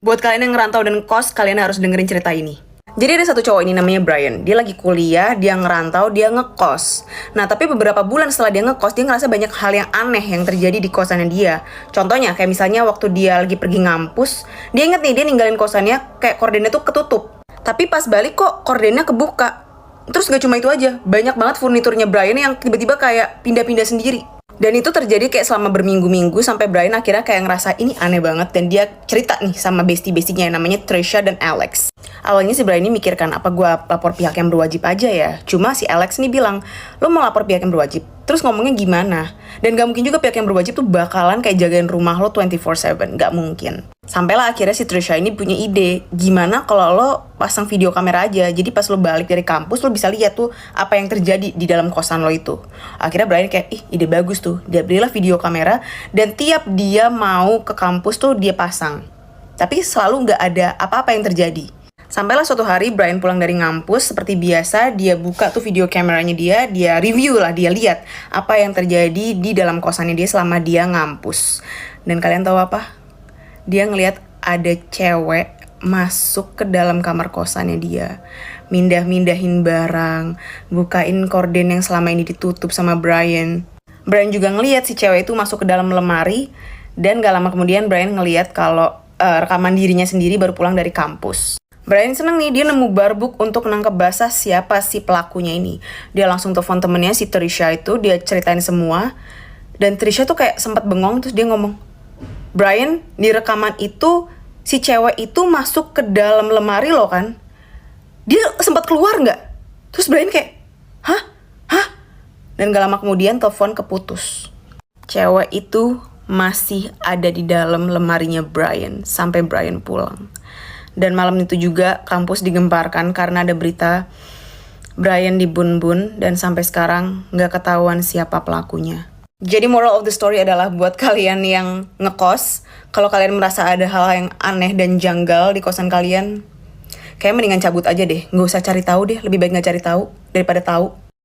Buat kalian yang ngerantau dan kos, kalian harus dengerin cerita ini. Jadi ada satu cowok ini namanya Brian. Dia lagi kuliah, dia ngerantau, dia ngekos. Nah, tapi beberapa bulan setelah dia ngekos, dia ngerasa banyak hal yang aneh yang terjadi di kosannya dia. Contohnya, kayak misalnya waktu dia lagi pergi ngampus, dia inget nih, dia ninggalin kosannya, kayak kordennya tuh ketutup. Tapi pas balik kok kordennya kebuka. Terus gak cuma itu aja, banyak banget furniturnya Brian yang tiba-tiba kayak pindah-pindah sendiri. Dan itu terjadi kayak selama berminggu-minggu sampai Brian akhirnya kayak ngerasa ini aneh banget. Dan dia cerita nih sama bestie-bestinya yang namanya Trisha dan Alex. Awalnya si Brian ini mikirkan apa gue lapor pihak yang berwajib aja ya. Cuma si Alex nih bilang, lo mau lapor pihak yang berwajib? Terus ngomongnya gimana? Dan gak mungkin juga pihak yang berwajib tuh bakalan kayak jagain rumah lo 24/7. Gak mungkin. Sampailah akhirnya si Trisha ini punya ide, gimana kalau lo pasang video kamera aja. Jadi pas lo balik dari kampus, lo bisa lihat tuh apa yang terjadi di dalam kosan lo itu. Akhirnya Brian kayak, ide bagus tuh. Dia belilah video kamera, dan tiap dia mau ke kampus tuh dia pasang. Tapi selalu gak ada apa-apa yang terjadi. Sampailah suatu hari Brian pulang dari ngampus, seperti biasa dia buka tuh video kameranya dia review lah, dia lihat apa yang terjadi di dalam kosannya dia selama dia ngampus. Dan kalian tahu apa? Dia ngelihat ada cewek masuk ke dalam kamar kosannya dia, mindah-mindahin barang, bukain korden yang selama ini ditutup sama Brian. Brian juga ngelihat si cewek itu masuk ke dalam lemari, dan gak lama kemudian Brian ngelihat kalau rekaman dirinya sendiri baru pulang dari kampus. Brian seneng nih, dia nemu barbuk untuk nangkep basah siapa si pelakunya ini. Dia langsung telepon temennya si Trisha itu, dia ceritain semua. Dan Trisha tuh kayak sempat bengong, terus dia ngomong, Brian, di rekaman itu si cewek itu masuk ke dalam lemari lo kan? Dia sempat keluar nggak? Terus Brian kayak, hah? Dan gak lama kemudian telepon keputus. Cewek itu masih ada di dalam lemarinya Brian sampai Brian pulang. Dan malam itu juga kampus digemparkan karena ada berita Brian dibun-bun dan sampai sekarang gak ketahuan siapa pelakunya. Jadi moral of the story adalah buat kalian yang ngekos, kalau kalian merasa ada hal yang aneh dan janggal di kosan kalian, kayak mendingan cabut aja deh, gak usah cari tahu deh, lebih baik gak cari tahu daripada tahu.